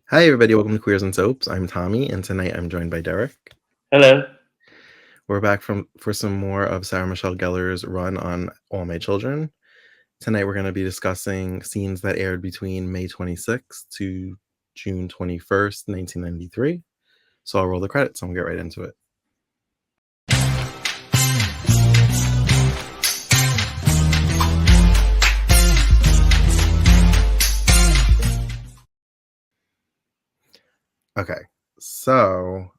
Hi, everybody. Welcome to Queers and Soaps. I'm Tommy, and tonight I'm joined by Derek. Hello. We're back for some more of Sarah Michelle Gellar's run on All My Children. Tonight we're going to be discussing scenes that aired between May 26th to June 21st, 1993. So I'll roll the credits and we'll get right into it. Okay, so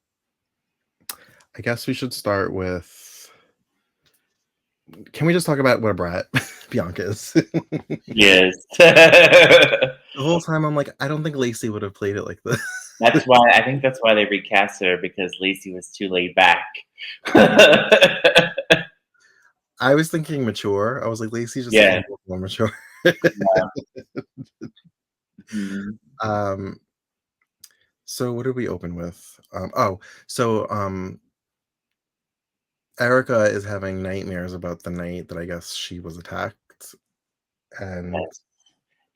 I guess we should start with. Can we just talk about what a brat Bianca is? Yes. The whole time I'm like, I don't think Lacey would have played it like this. I think that's why they recast her, because Lacey was too laid back. I was thinking mature. I was like, Lacey's just Yeah. a little more mature. Mhm. So what did we open with? Erica is having nightmares about the night that I guess she was attacked, and Yes.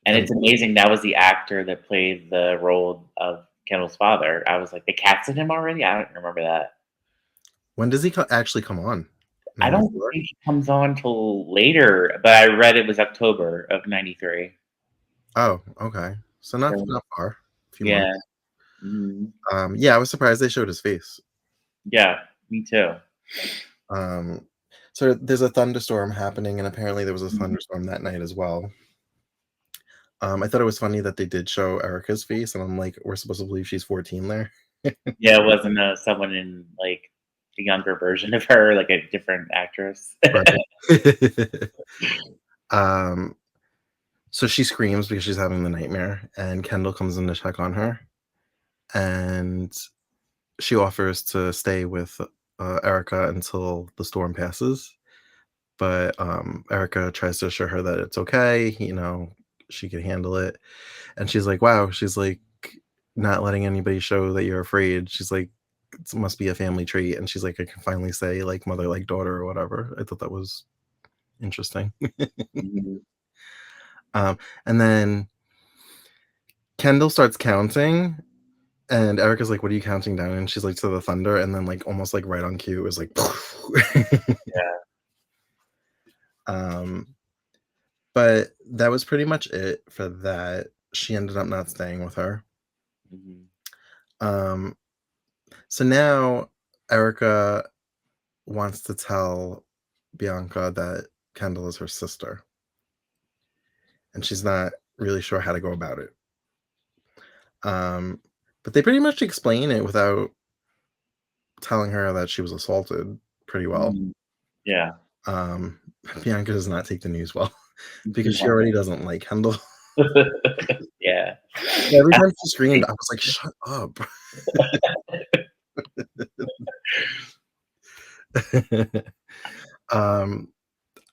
And it's amazing that was the actor that played the role of Kendall's father. I was like, they casted him already? I don't remember that. when does he actually come on? I don't 94? think he comes on till later, but I read it was October of '93. Oh, okay. So not So, far. A few yeah. months. Mhm. Yeah, I was surprised they showed his face. Yeah, me too. Um, so there's a thunderstorm happening, and apparently there was a Mhm. thunderstorm that night as well. I thought it was funny that they did show Erica's face, and I'm like, we're supposed to believe she's 14 there. Yeah, it wasn't, someone in, like, a younger version of her, like a different actress. Right. um, so she screams because she's having the nightmare, and Kendall comes in to check on her, and she offers to stay with Erica until the storm passes. But Erica tries to assure her that it's okay, she can handle it. And she's like, wow, she's like, not letting anybody show that you're afraid. She's like, it must be a family trait. And she's like, I can finally say like mother like daughter or whatever. I thought that was interesting. Mhm. And then Kendall starts counting, and Erica's like, what are you counting down? And she's like, to the thunder. And then like almost like right on cue, it was like Yeah. um but that was pretty much it for that. She ended up not staying with her. Mhm. Um, so now Erica wants to tell Bianca that Kendall is her sister, and she's not really sure how to go about it. Um, but they pretty much explain it without telling her that she was assaulted pretty well. Mhm. Yeah. Um, Bianca does not take the news well because she already doesn't like Kendall. Yeah. Every time she screamed, I was like, "Shut up." um,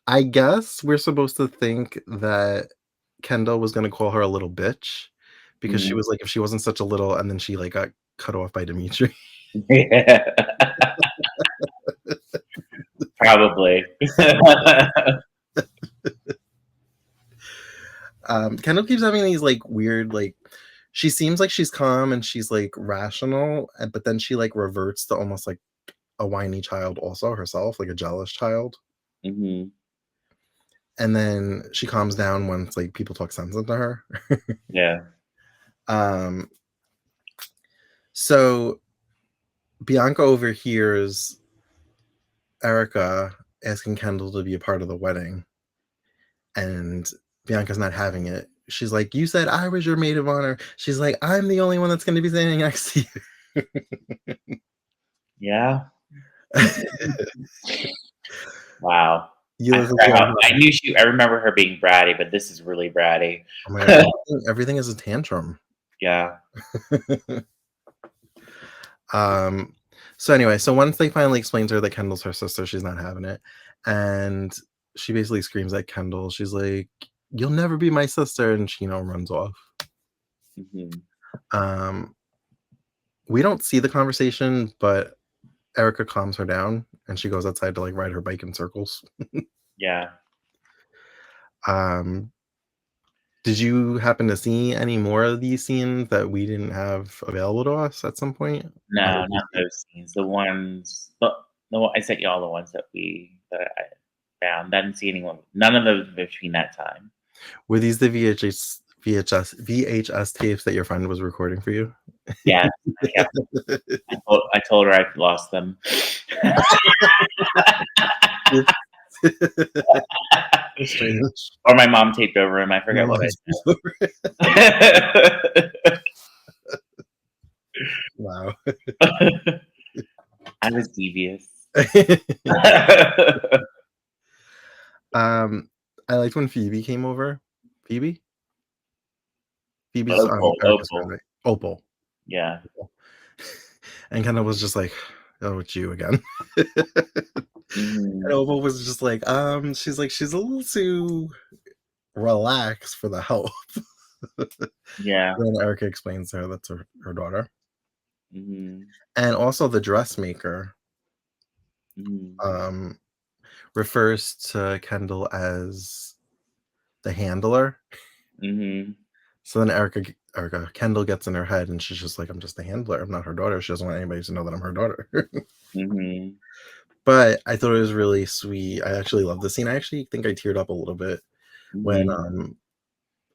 I guess we're supposed to think that Kendall was gonna call her a little bitch because she Mhm. was like, if she wasn't such a little, and then she like got cut off by Dimitri. Yeah. Probably. Kendall keeps having these like weird, like she seems like she's calm and she's like rational, but then she like reverts to almost like a whiny child also herself, like a jealous child. Mhm. And then she calms down once like people talk sense into her. Yeah. um, so Bianca overhears Erica asking Kendall to be a part of the wedding, and Bianca's not having it. She's like, "You said I was your maid of honor." She's like, "I'm the only one that's going to be standing next to Yeah. you." Wow. You I listen forgot to how her. I remember her being bratty, but this is really bratty. Oh my god, everything is a tantrum. Yeah. um, so anyway, so once they finally explain to her that Kendall's her sister, she's not having it, and she basically screams at Kendall. She's like, "You'll never be my sister," and she runs off. Mhm. Um, we don't see the conversation, but Erica calms her down and she goes outside to like ride her bike in circles. Yeah. Um, Did you happen to see any more of these scenes that we didn't have available to us at some point on No, not ABC? those scenes. The one I sent you all the ones that I found. I didn't see anyone. None of those between that time. Were these the VHS tapes that your friend was recording for you? Yes, I kept. I told her I lost them. Strange. Or my mom taped over them. I forget what I Wow. said. I was devious. Um, I liked when Phoebe came over. Phoebe? Phoebe's, Opal, Erica's friend, Opal. right? Opal. Yeah. And Kendall was just like, "Oh, it's you again." And Mhm. Opal was just like, she's like, "She's a little too relaxed for the help." Yeah. Then Erica explains to her that's her daughter. Mhm. And also the dressmaker, Mhm. um, refers to Kendall as the handler. Mhm. So then Kendall gets in her head and she's just like, "I'm just the handler. I'm not her daughter." She doesn't want anybody to know that I'm her daughter. Mhm. But I thought it was really sweet. I actually love the scene. I actually think I teared up a little bit when, Mhm.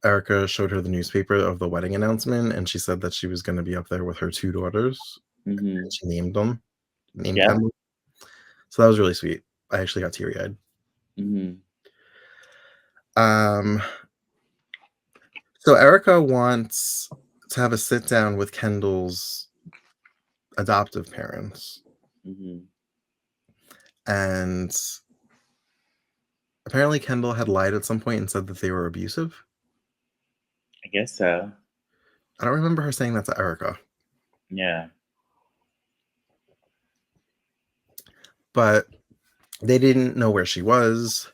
Erica showed her the newspaper of the wedding announcement, and she said that she was gonna be up there with her 2 daughters, and Mhm. she named Yep. Kendall. So that was really sweet. I actually got teary-eyed. Mhm. Um, so Erica wants to have a sit down with Kendall's adoptive parents, Mhm. and apparently Kendall had lied at some point and said that they were abusive. I guess so. I don't remember her saying that to Erica, Yeah. but they didn't know where she was.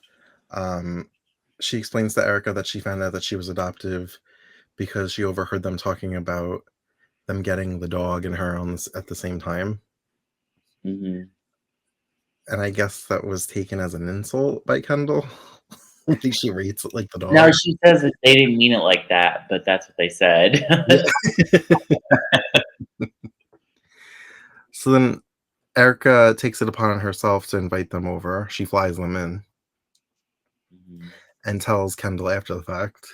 Um, she explains to Erica that she found out that she was adoptive because she overheard them talking about them getting the dog and her on at the same time. Mhm. And I guess that was taken as an insult by Kendall. I think she rates it like the No, dog. she says that they didn't mean it like that, but that's what they said. Yeah. So then Erica takes it upon herself to invite them over. She flies them in Mhm. and tells Kendall after the fact.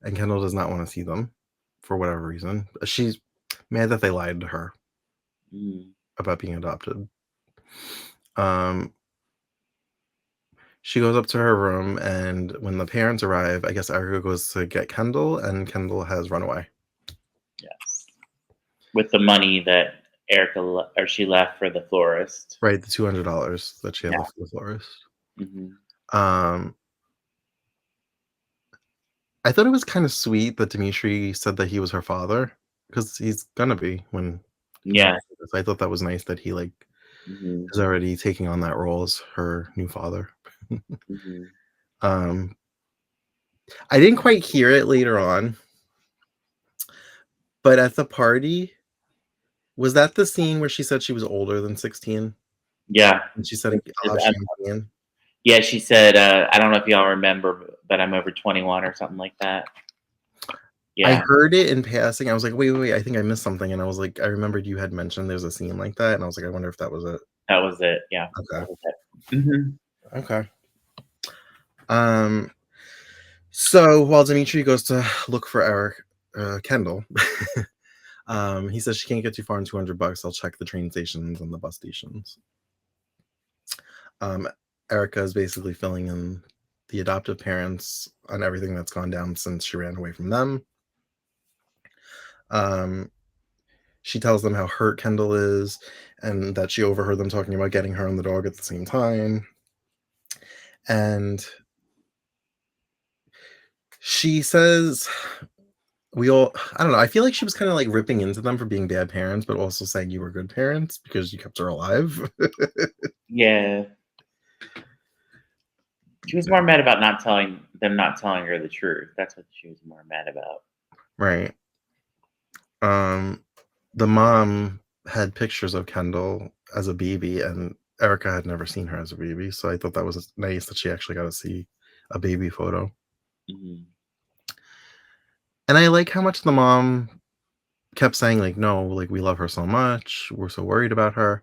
And Kendall does not want to see them for whatever reason. She's mad that they lied to her Mhm. about being adopted. Um, she goes up to her room, and when the parents arrive, I guess Erica goes to get Kendall, and Kendall has run away. Yes. With the money that she left for the florist. Right, the $200 that she had Yeah. left for the florist. Mhm. Um, I thought it was kind of sweet that Dimitri said that he was her father because he's gonna be when he's Yeah. going through this. I thought that was nice that he like Mhm. is already taking on that role as her new father. Mhm. um, I didn't quite hear it later on, but at the party, was that the scene where she said she was older than 16? Yeah. And she said, And she "I'll have says, champagne." yeah, she said, I don't know if y'all remember, but I'm over 21 or something like that. I Yeah, heard it in passing. I was like, "Wait, I think I missed something." And I was like, I remembered you had mentioned there's a scene like that, and I was like, "I wonder if that was it." that was it. Yeah, Okay. that was it. Mhm. Okay. Um, so while Dimitri goes to look for Kendall, he says she can't get too far in 200 bucks. I'll check the train stations and the bus stations. Um, Erica is basically filling in the adoptive parents on everything that's gone down since she ran away from them. Um, she tells them how hurt Kendall is and that she overheard them talking about getting her and the dog at the same time. And she says I don't know, I feel like she was kind of like ripping into them for being bad parents, but also saying you were good parents because you kept her alive. Yeah, she was more mad about not telling her the truth. That's what she was more mad about. Right. Um, the mom had pictures of Kendall as a baby, and Erica had never seen her as a baby, so I thought that was nice that she actually got to see a baby photo. Mhm. And I like how much the mom kept saying, like, "No, like, we love her so much. We're so worried about her."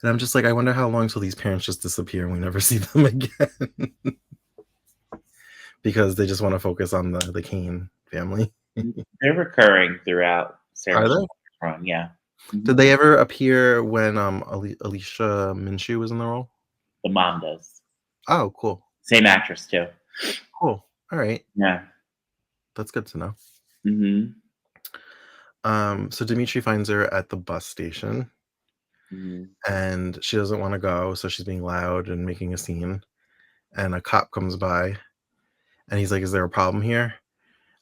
And I'm just like, I wonder how long till these parents just disappear and we never see them again because they just wanna focus on the Kane family. They're recurring throughout Sarah Are Michelle they? Gellar's run, yeah. Did Mhm. they ever appear when, Alicia Minshew was in the role? The mom does. Oh, cool. Same actress too. Cool. Alright. Yeah. That's good to know. Mhm. So Dimitri finds her at the bus station, Mhm. and she doesn't wanna go, so she's being loud and making a scene, and a cop comes by, and he's like, "Is there a problem here?"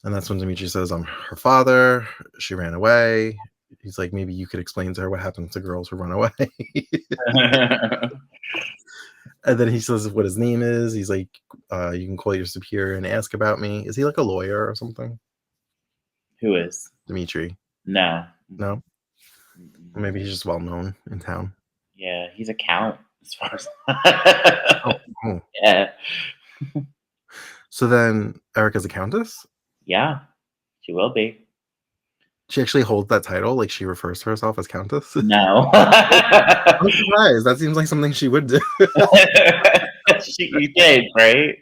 And that's when Dimitri says, "I'm her father. She ran away." He's like, "Maybe you could explain to her what happens to girls who run away." And then he says what his name is. He's like, "You can call your superior and ask about me." Is he like a lawyer or something? Who is? Dimitri. No. No? Mm-mm. Mm-mm. Or maybe he's just well known in town. Yeah, he's a count as far as Oh, cool. Yeah. So then Erica's a countess? Yeah, she will be. She actually holds that title, like, she refers to herself as countess? No. I'm surprised. That seems like something she would do. You did, right?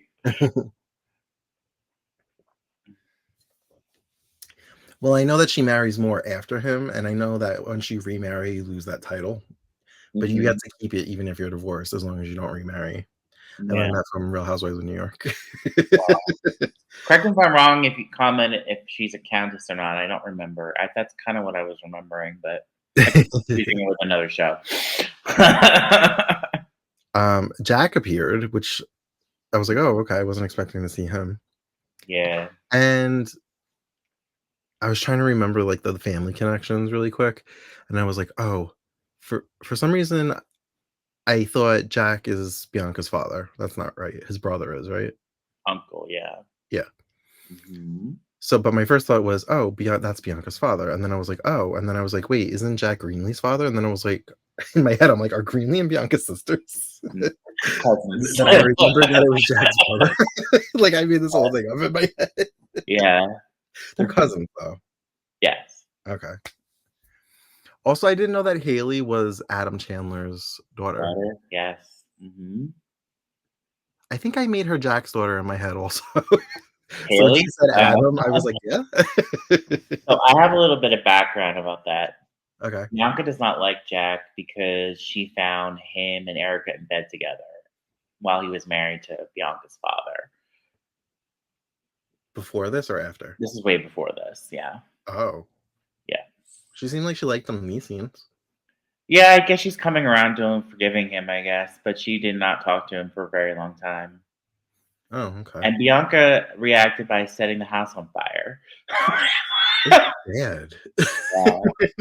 Well, I know that she marries more after him, and I know that when she remarry, you lose that title, but you get Mhm. to keep it even if you're divorced as long as you don't remarry. I Yeah. learned that from Real Housewives of New York. Correct me if I'm wrong if you comment if she's a countess or not, I don't remember. That's kinda what I was remembering, but I could be confusing it with another show. Jack appeared, which I was like, "Oh, okay." I wasn't expecting to see him, Yeah. and I was trying to remember, like, the family connections really quick, and I was like, "Oh," for some reason, I thought Jack is Bianca's father. That's not right. His brother is, right? Uncle, yeah. Yeah. Mhm. So, but my first thought was, "Oh, that's Bianca's father," and then I was like, "Oh," and then I was like, "Wait, isn't Jack Greenlee's father?" And then I was like, in my head, I'm like, "Are Greenlee and Bianca sisters?" Mm, cousins. Then I remembered that it was Jack's brother. Like, I made this whole thing up in my head. Yeah. They're cousins, though. Yes. Okay. Also, I didn't know that Haley was Adam Chandler's daughter. Daughter, yes. Mhm. I think I made her Jack's daughter in my head also. So when she Haley? said Wow. Adam, I was like, "Yeah?" So I have a little bit of background about that. Okay. Bianca does not like Jack because she found him and Erica in bed together while he was married to Bianca's father. Before this or after? This is way before this, yeah. Oh. Yeah. She seemed like she liked them in these scenes. Yeah, I guess she's coming around to him, forgiving him, I guess, but she did not talk to him for a very long time. Oh, okay. And Bianca reacted by setting the house on fire. It's bad. Yeah,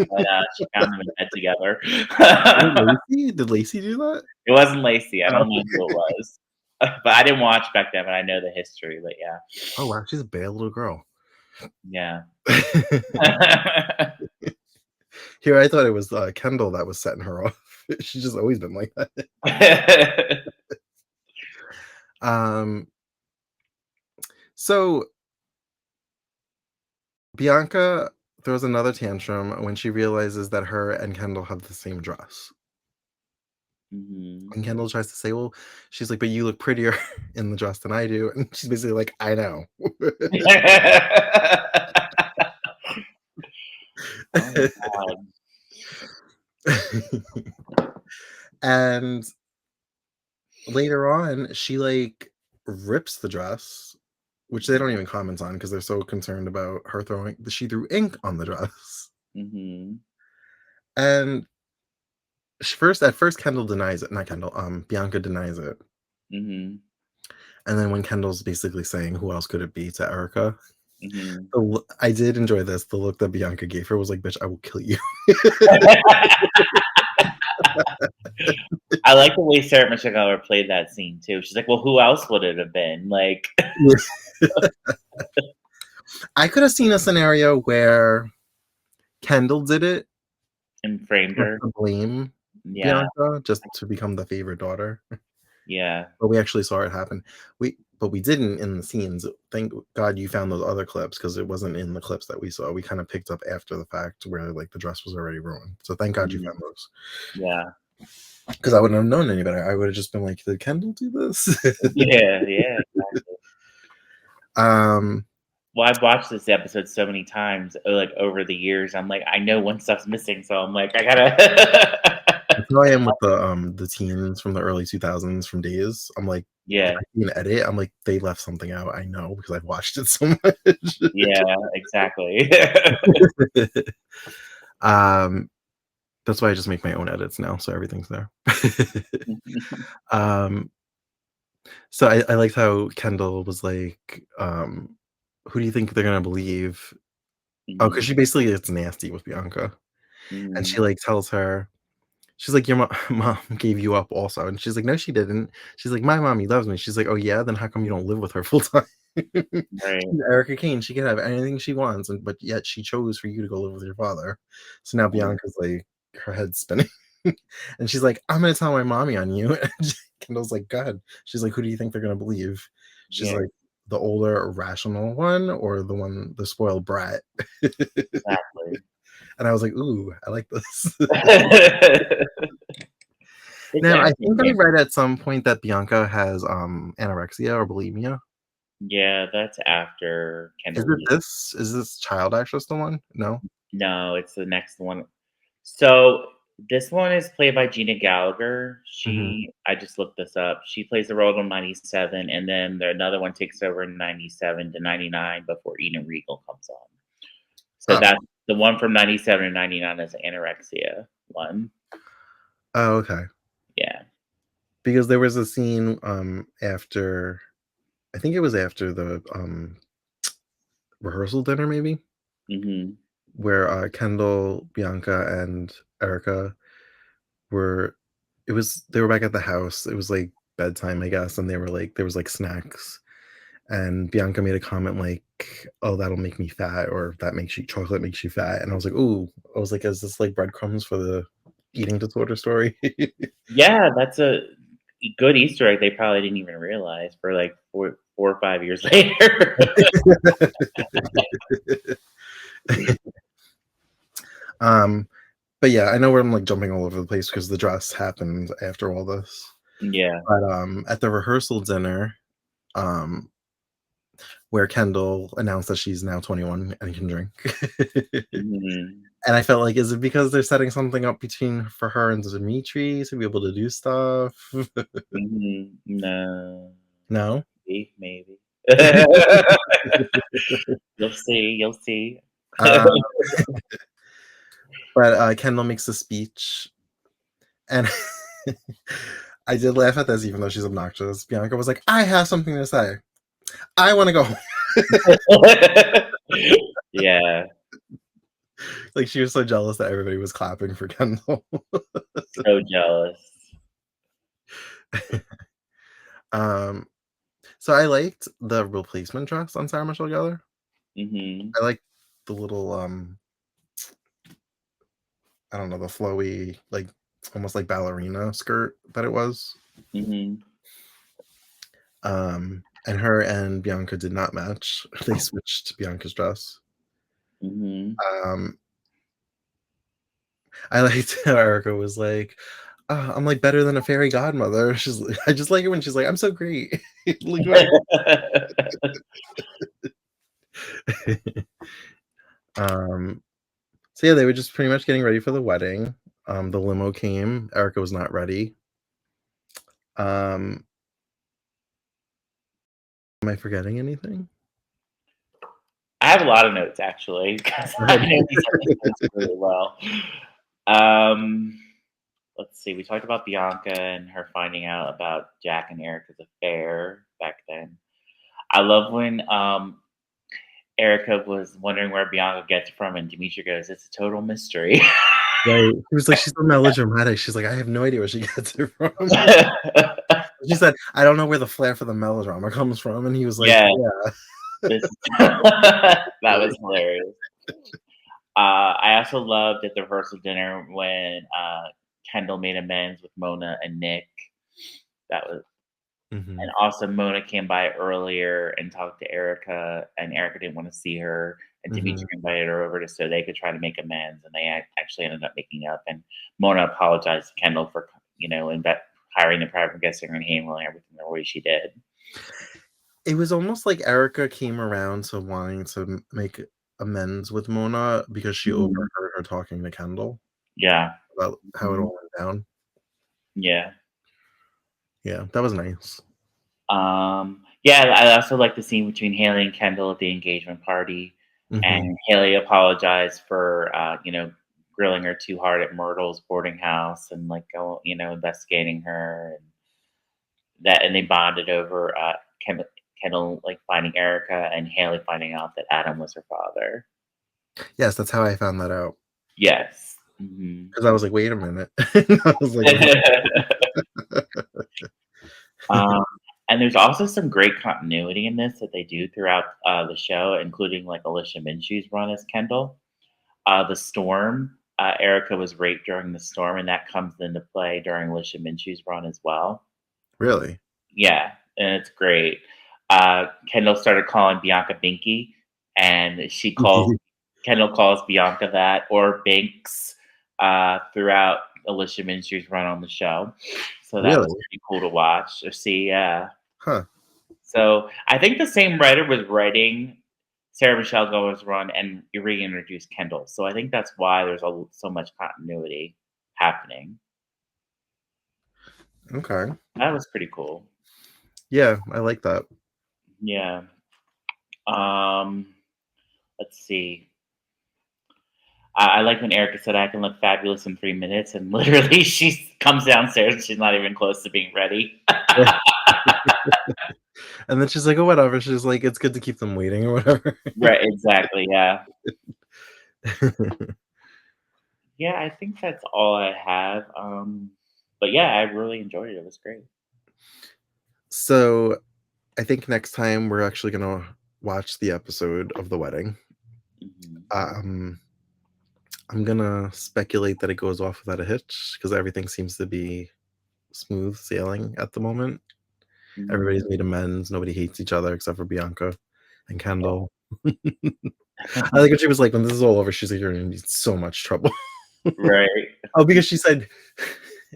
when, she found them in bed together. Was it Lacey? Did Lacey do that? It wasn't Lacey, I Oh. don't know who it was. But I didn't watch back then, but I know the history, but yeah. Oh, wow, she's a bad little girl. Yeah. Here, I thought it was, Kendall that was setting her off. She's just always been like that. Um, so Bianca throws another tantrum when she realizes that her and Kendall have the same dress. Mhm. And Kendall tries to say, "Well," she's like, "But you look prettier in the dress than I do." And she's basically like, "I know." Oh my god. And later on, she, like, rips the dress, which they don't even comment on because 'cause they're so concerned about her throwing she threw ink on the dress. Mhm. And at first, Kendall denies it, not Kendall, Bianca denies it. Mhm. And then when Kendall's basically saying, "Who else could it be?" to Erica, Mhm. I did enjoy this. The look that Bianca gave her was like, "Bitch, I will kill you." I like the way Sarah Michelle Gellar played that scene too. She's like, "Well, who else would it have been?" Like, I could have seen a scenario where Kendall did it and framed just her. to blame Yeah, Bianca, just to become the favorite daughter, yeah. but we actually saw it happen. We but we didn't in the scenes. Thank God you found those other clips because it wasn't in the clips that we saw. We kind of picked up after the fact where like the dress was already ruined. So thank God you Mhm. found those Yeah. because I wouldn't have known any better. I would have just been like, "Did Kendall do this?" Yeah, yeah, exactly. um, Well, I've watched this episode so many times, like, over the years, I'm like, I know when stuff's missing, so I'm like, I gotta that's how I am with the teens from the early 2000s from Days. I'm like, if Yeah, I see an edit, I'm like, they left something out. I know because I've watched it so much. yeah, exactly. um, that's why I just make my own edits now, so everything's there. um, so I liked how Kendall was like, "Who do you think they're gonna believe?" Oh, because Mhm, she basically gets nasty with Bianca, and she mhm, like tells her, she's like, "Your mom gave you up also," and she's like, "No, she didn't." She's like, "My mommy loves me." She's like, "Oh yeah, then how come you don't live with her full time?" right, She's Erica Kane. She can have anything she wants, and but yet she chose for you to go live with your father. So now mhm, Bianca's like, her head's spinning, and she's like, "I'm gonna tell my mommy on you." And Kendall's like, "Go ahead." She's like, "Who do you think they're gonna believe?" She's yeah, like, "The older, rational one, or the one, the spoiled brat?" exactly. And I was like, "Ooh, I like this." It's Now, I interesting, think I yeah. read at some point that Bianca has, anorexia or bulimia. Yeah, that's after Is Kendall it leaves. this? Is this child actress the one? No? No, it's the next one. So, this one is played by Gina Gallagher. Mhm. I just looked this up. She plays the role in 97, and then another one takes over in 97 to 99 before Eden Regal comes on. So Oh. that's the one from 97 to 99 is the anorexia one. Oh, okay. Yeah. Because there was a scene, after I think it was after the, rehearsal dinner maybe, Mhm. where, Kendall, Bianca, and Erica were they were back at the house. It was, like, bedtime, I guess, and they were, like there was, like, snacks, and Bianca made a comment like, "Oh, that'll make me fat," or "That makes you chocolate makes you fat," and I was like, "Ooh." I was like, "Is this, like, breadcrumbs for the eating disorder story?" Yeah, that's a good Easter egg they probably didn't even realize for, like, 4 or 5 years later. Um, but yeah, I know where I'm, like, jumping all over the place because the dress happened after all this. Yeah. But, at the rehearsal dinner, um, where Kendall announced that she's now 21 and can drink. Mhm. And I felt like, is it because they're setting something up between for her and Dimitri to be able to do stuff? Mhm. No. No? Maybe. You'll see, you'll see. Um, but, Kendall makes a speech, and I did laugh at this even though she's obnoxious. Bianca was like, "I have something to say. I wanna go home." Yeah, Like, she was so jealous that everybody was clapping for Kendall. so jealous. Um, so I liked the replacement dress on Sarah Michelle Gellar. Mhm, I like the little, I don't know, the flowy, like, almost like ballerina skirt that it was. mhm, And her and Bianca did not match. They switched Bianca's dress. mhm. Um, I liked how Erica was like, I'm like better than a fairy godmother." She's I just like it when she's like, "I'm so great. Look what I." Um, so yeah, they were just pretty much getting ready for the wedding. The limo came. Erica was not ready. Um, am I forgetting anything? I have a lot of notes actually because Go I ahead. know these episodes really well. Um, let's see, we talked about Bianca and her finding out about Jack and Erica's affair back then. I love when, Erica was wondering where Bianca gets it from, and Demetria goes, "It's a total mystery." Right. She was like, "She's so melodramatic." She's like, "I have no idea where she gets it from." She said, "I don't know where the flair for the melodrama comes from," and he was like, Yeah, "Yeah." this that was hilarious. I also loved at the rehearsal dinner when, Kendall made amends with Mona and Nick. That was Mhm. And also Mona came by earlier and talked to Erica, and Erica didn't wanna see her, and Dimitri Mhm. invited her over to so they could try to make amends, and they actually ended up making up, and Mona apologized to Kendall for, hiring the private investigator and handling everything the way she did. It was almost like Erica came around to wanting to make amends with Mona because she Mhm. overheard her talking to Kendall Yeah. about how it Mhm. all went down. Yeah. Yeah, that was nice. Yeah, I also like the scene between Haley and Kendall at the engagement party, Mhm. and Haley apologized for, grilling her too hard at Myrtle's boarding house and like investigating her and they bonded over Kendall like finding Erica and Haley finding out that Adam was her father. Yes, that's how I found that out. Yes. Hmm. 'Cause I was like, "Wait a minute." I was like, "What?" um, and there's also some great continuity in this that they do throughout the show, including like Alicia Minshew's run as Kendall. The storm. Erica was raped during the storm, and that comes into play during Alicia Minshew's run as well. Really? Yeah, and it's great. Kendall started calling Bianca Binky, and Kendall calls Bianca that or Binks throughout Alicia Minshew's run on the show. So that was Really? pretty cool to watch or see. Yeah. Huh. So I think the same writer was writing Sarah Michelle Gellar's run and reintroduced Kendall. So I think that's why there's so much continuity happening. Okay. That was pretty cool. Yeah, I like that. Yeah. Um, let's see. I like when Erica said I can look fabulous in 3 minutes, and literally she comes downstairs and she's not even close to being ready. And then she's like, "Oh, whatever." She's like, "It's good to keep them waiting," or whatever. Right, exactly. Yeah. Yeah, I think that's all I have. But yeah, I really enjoyed it. It was great. So, I think next time we're actually gonna watch the episode of the wedding. Hmm. Um, I'm gonna speculate that it goes off without a hitch because everything seems to be smooth sailing at the moment. Hmm. Everybody's made amends, nobody hates each other except for Bianca and Kendall. I like when she was like, "When this is all over," she's like, "You're in so much trouble." Right. Oh, because she said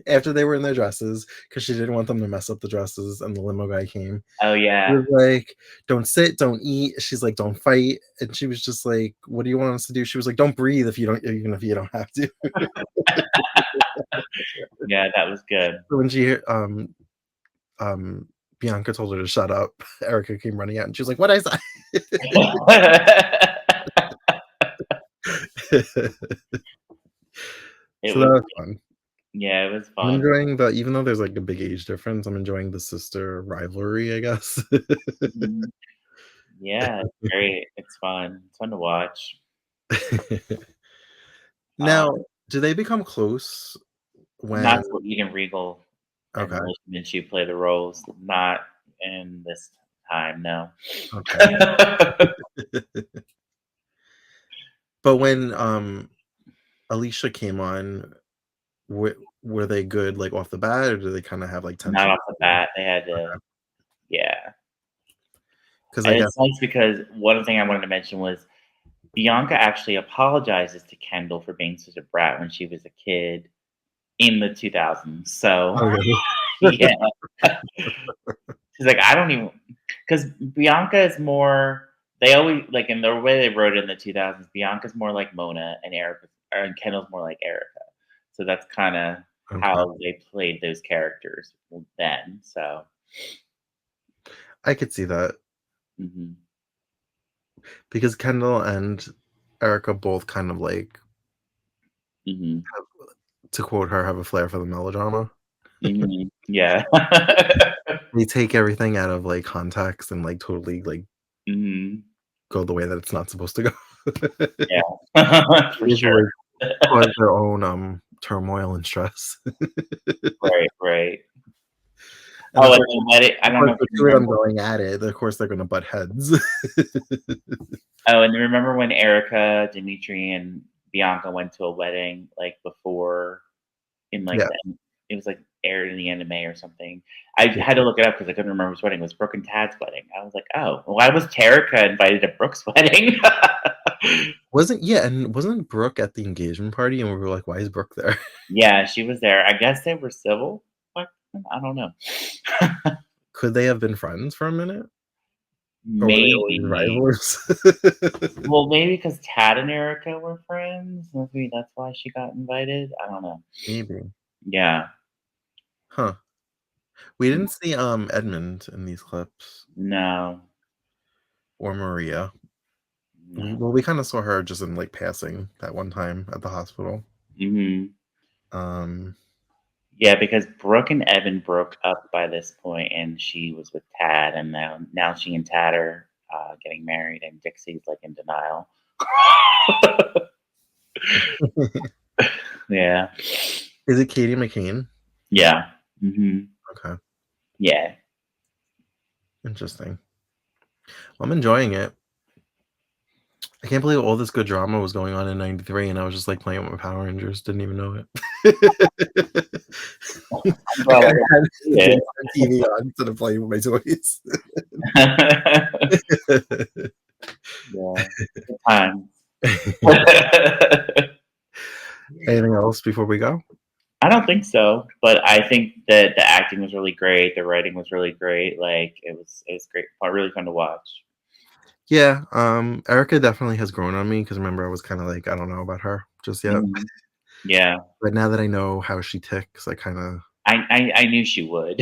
after they were in their dresses, because she didn't want them to mess up the dresses, and the limo guy came. Oh She yeah. was like, "Don't sit, don't eat." She's like, "Don't fight." And she was just like, "What do you want us to do?" She was like, "Don't breathe if you don't even if you don't have to." Yeah, that was good. So when um, Bianca told her to shut up, Erica came running out, and she was like, "What'd I say?" It So that was was fun. yeah, it was I'm fun. enjoying the even though there's, like, a big age difference, I'm enjoying the sister rivalry, I guess. Mhm. Yeah, it's great. It's fun. It's fun to watch. Um, Now, do they become close when Not so Eden Regal and okay, Alicia Minshew play the roles, not in this time, no. okay. But when, Alicia came on, were they good, like, off the bat, or do they kinda have, like, Not tension off the between them? bat, they had to Okay, yeah. 'cause I And guess it's nice because one thing I wanted to mention was Bianca actually apologizes to Kendall for being such a brat when she was a kid in the 2000s, so oh, really? yeah. She's like, "I don't even," because Bianca is more they always like, in the way they wrote it in the 2000s, Bianca's more like Mona and Erica and Kendall's more like Erica. So that's kinda Okay. how they played those characters then, so I could see that, mhm, because Kendall and Erica both kind of, like, mhm, to quote her, have a flair for the melodrama. mhm, yeah. They take everything out of, like, context and, like, totally, like, Mhm, go the way that it's not supposed to go. yeah. For They have to, sure. like, cause their own, turmoil and stress. Right, right. And Oh, and then let it I of don't course, know if the you 2 of them remember. going at it, of course, they're gonna butt heads. Oh, and remember when Erica, Dimitri, and Bianca went to a wedding, like, before in, like, Yeah. it was like aired in the anime or something. I had to look it up because I couldn't remember whose wedding. It was Brooke and Tad's wedding. I was like, "Oh, why was Terica invited to Brooke's wedding?" Wasn't Brooke at the engagement party, and we were like, "Why is Brooke there?" Yeah, she was there. I guess they were civil? What? I don't know. Could they have been friends for a minute? Or were they always Maybe. rivals? Well, maybe because Tad and Erica were friends. Maybe that's why she got invited. I don't know. Maybe. Yeah. Huh. We didn't see, Edmund in these clips, No. or Maria. No. We kinda saw her just in, like, passing that one time at the hospital. Mhm. Um, Yeah, because Brooke and Evan broke up by this point, and she was with Tad, and now she and Tad are getting married, and Dixie's like in denial. Yeah, is it Katie McCain? yeah, hmm Okay, yeah. interesting. Well, I'm enjoying it. I can't believe all this good drama was going on in '93, and I was just, like, playing with my Power Rangers, didn't even know it. I'm I glad I got had to see the it. daytime TV on instead of playing with my toys. Yeah, good times. Anything else before we go? I don't think so, but I think that the acting was really great. The writing was really great. Like it was great, really fun to watch. Yeah, Erica definitely has grown on me because remember I was kinda like, I don't know about her just yet. Mhm. Yeah, But now that I know how she ticks, I kinda I knew she would.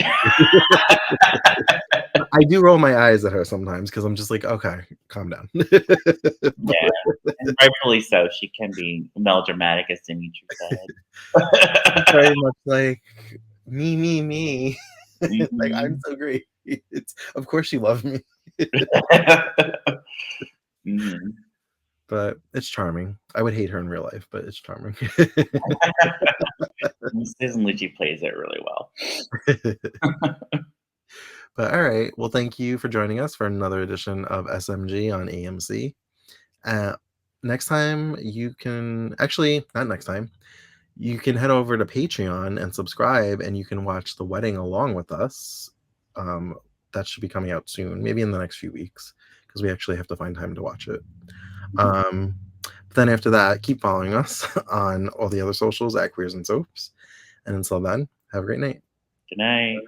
I do roll my eyes at her sometimes because 'cause I'm just like, "Okay, calm down." Yeah, But and rightfully so. She can be melodramatic, as Dimitri she's said. very much like, "Me, me, me." Like, "I'm Mhm. so great." It's of course she loved me. Mhm. But it's charming. I would hate her in real life, but it's charming. Susan Lucci plays it really well. But alright, well, thank you for joining us for another edition of SMG on AMC. Uh, next time you can actually, not next time, you can head over to Patreon and subscribe, and you can watch the wedding along with us. Um, that should be coming out soon, maybe in the next few weeks, because we actually have to find time to watch it. Um, but then after that, keep following us on all the other socials at Queers and Soaps. And until then, have a great night. Good night.